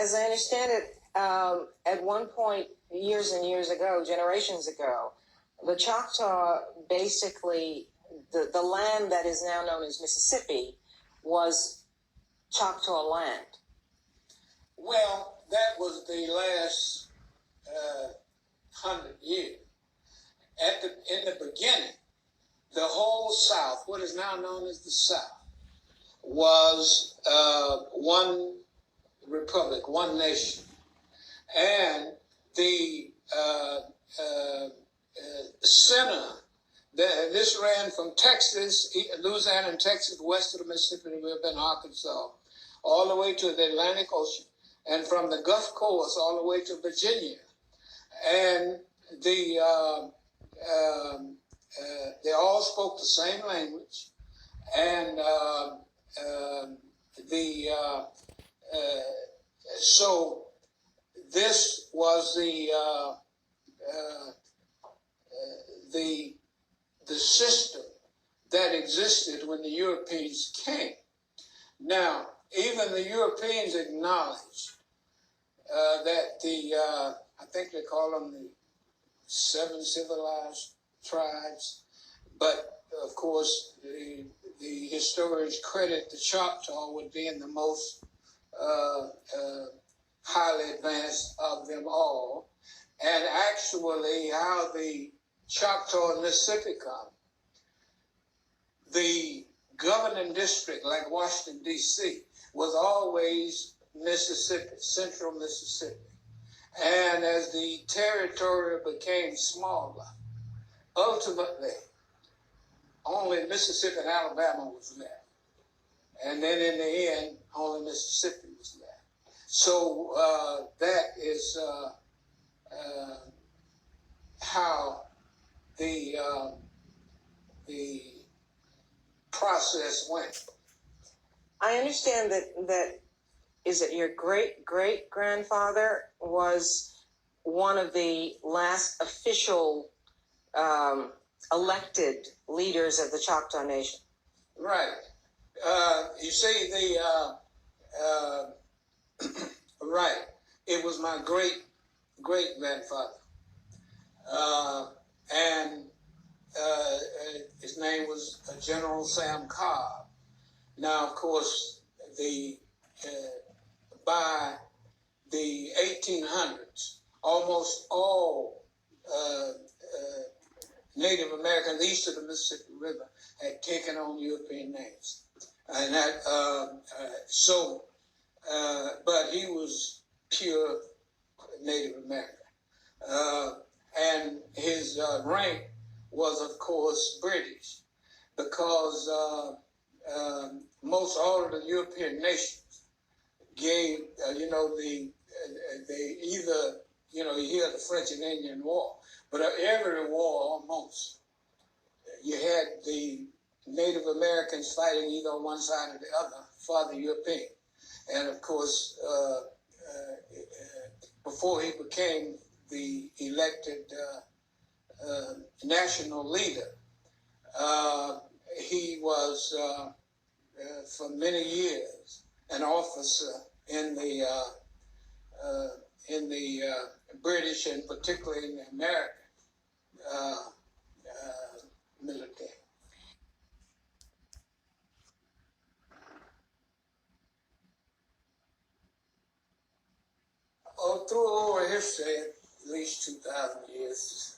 as I understand it, at one point, years and years ago, generations ago, the Choctaw basically, the land that is now known as Mississippi was Choctaw land. Well, that was the last 100 years. In the beginning, the whole South, what is now known as the South, was one republic, one nation. And the center, this ran from Texas, Louisiana and Texas, west of the Mississippi River and Arkansas, all the way to the Atlantic Ocean, and from the Gulf Coast all the way to Virginia. And they all spoke the same language, and so this was the system that existed when the Europeans came. Now, even the Europeans acknowledged that I think they call them the 7 civilized tribes, but of course the historians credit the Choctaw with being the most highly advanced of them all. And actually how the Choctaw and Mississippi come, the governing district, like Washington, D.C., was always Mississippi, central Mississippi. And as the territory became smaller, ultimately, only Mississippi and Alabama was left. And then in the end, only Mississippi was left. So that is how the process went. I understand that is it your great-great-grandfather was one of the last official elected leaders of the Choctaw Nation. Right. You see, right. It was my great-grandfather. And his name was General Sam Cobb. Now, of course, by the 1800s, almost all Native Americans east of the Mississippi River had taken on European names. And that, but he was pure Native American. And his rank was, of course, British, because most all of the European nations gave, they either, you hear the French and Indian War, but every war almost, you had the Native Americans fighting either on one side or the other for the European. And of course, before he became the elected national leader, he was for many years an officer in the British and particularly in the American military. Through our history, at least 2,000 years,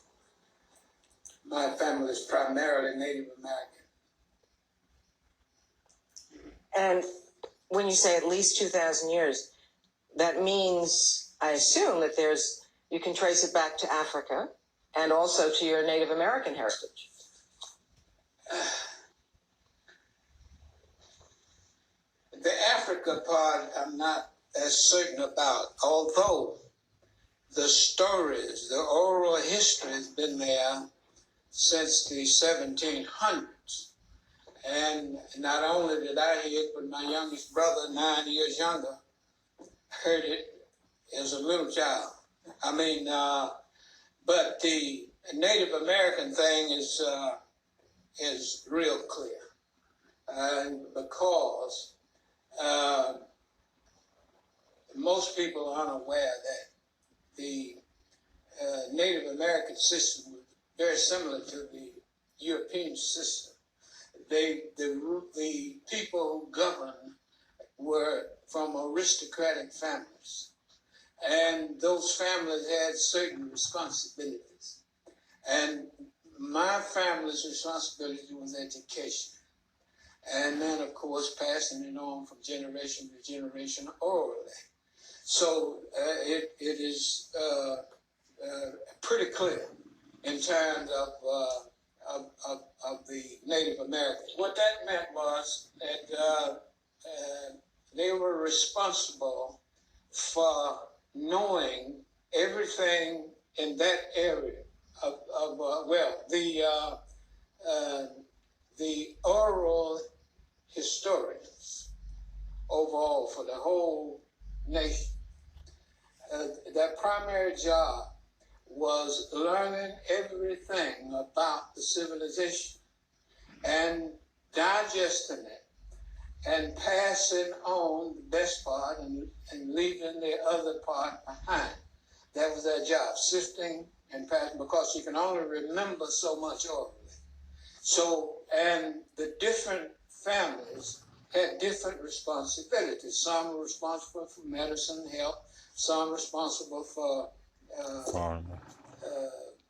my family is primarily Native American. And when you say at least 2,000 years, that means, I assume, that you can trace it back to Africa and also to your Native American heritage. The Africa part I'm not as certain about, although the stories, the oral history has been there since the 1700s. And not only did I hear it, but my youngest brother, 9 years younger, heard it as a little child. I mean, but the Native American thing is real clear. Because most people are unaware that the Native American system was very similar to the European system. The people who governed were from aristocratic families, and those families had certain responsibilities. And my family's responsibility was education, and then of course passing it on from generation to generation orally. So it is pretty clear in terms of the Native Americans. What that meant was that they were responsible for knowing everything in that area the oral historians overall for the whole nation. Their primary job was learning everything about the civilization and digesting it and passing on the best part and leaving the other part behind. That was their job, sifting and passing, because you can only remember so much orally. So, and the different families had different responsibilities. Some were responsible for medicine, health, some responsible for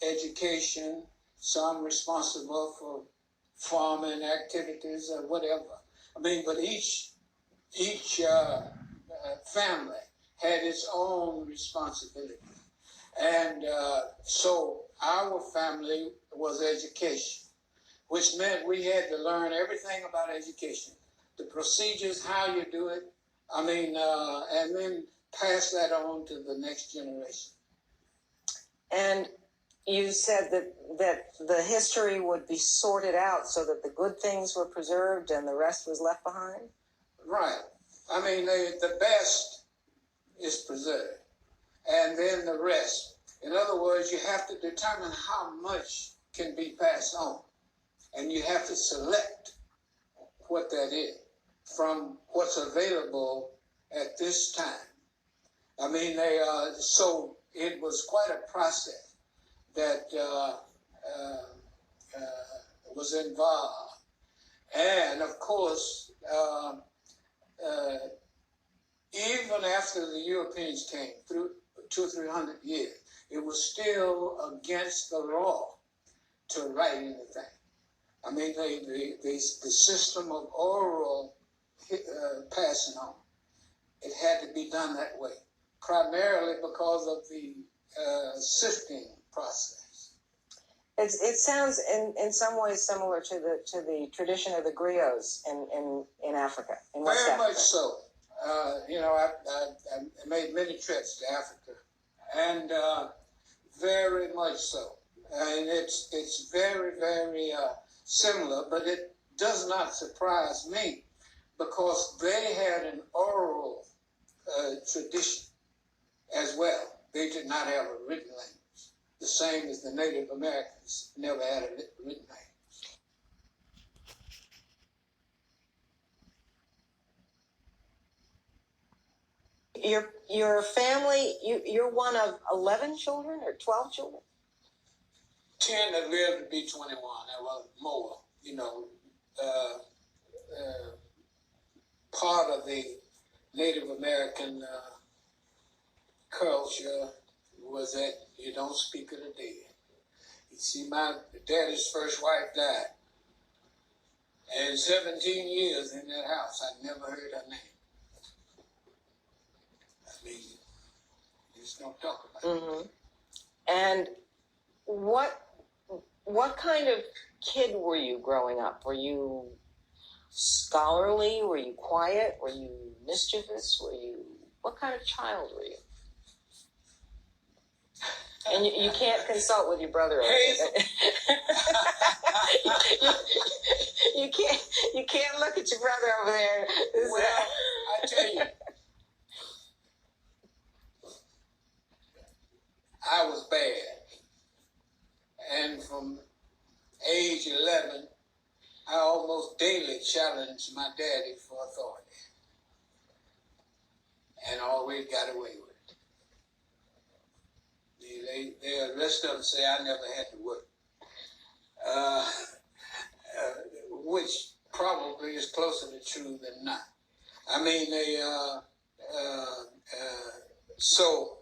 education, some responsible for farming activities or whatever. I mean, but each family had its own responsibility. And so our family was education, which meant we had to learn everything about education, the procedures, how you do it, I mean, and then pass that on to the next generation. And you said that the history would be sorted out so that the good things were preserved and the rest was left behind? Right. I mean, the best is preserved, and then the rest. In other words, you have to determine how much can be passed on, and you have to select what that is from what's available at this time. I mean, so it was quite a process that was involved. And of course, even after the Europeans came through 200-300 years, it was still against the law to write anything. I mean, the system of oral passing on, it had to be done that way, primarily because of the sifting process. It sounds in some ways similar to the tradition of the griots in Africa, in West Very Africa. much so. You know, I made many trips to Africa, and very much so. And it's very, very similar, but it does not surprise me because they had an oral tradition as well. They did not have a written language, the same as the Native Americans never had a written language. Your family, you're one of 11 children or 12 children? 10 that lived to be 21. There was more, you know. Part of the Native American culture was that you don't speak of the dead. You see, my daddy's first wife died. And 17 years in that house, I never heard her name. I mean, you just don't talk about Mm-hmm. And what kind of kid were you growing up? Were you scholarly? Were you quiet? Were you mischievous? What kind of child were you? And you can't consult with your brother. You can't look at your brother over there. Well, I tell you, I was bad. And from age 11, I almost daily challenged my daddy for authority. and always got away with it. The rest of them say I never had to work, which probably is closer to true than not. I mean, so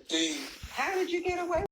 the How did you get away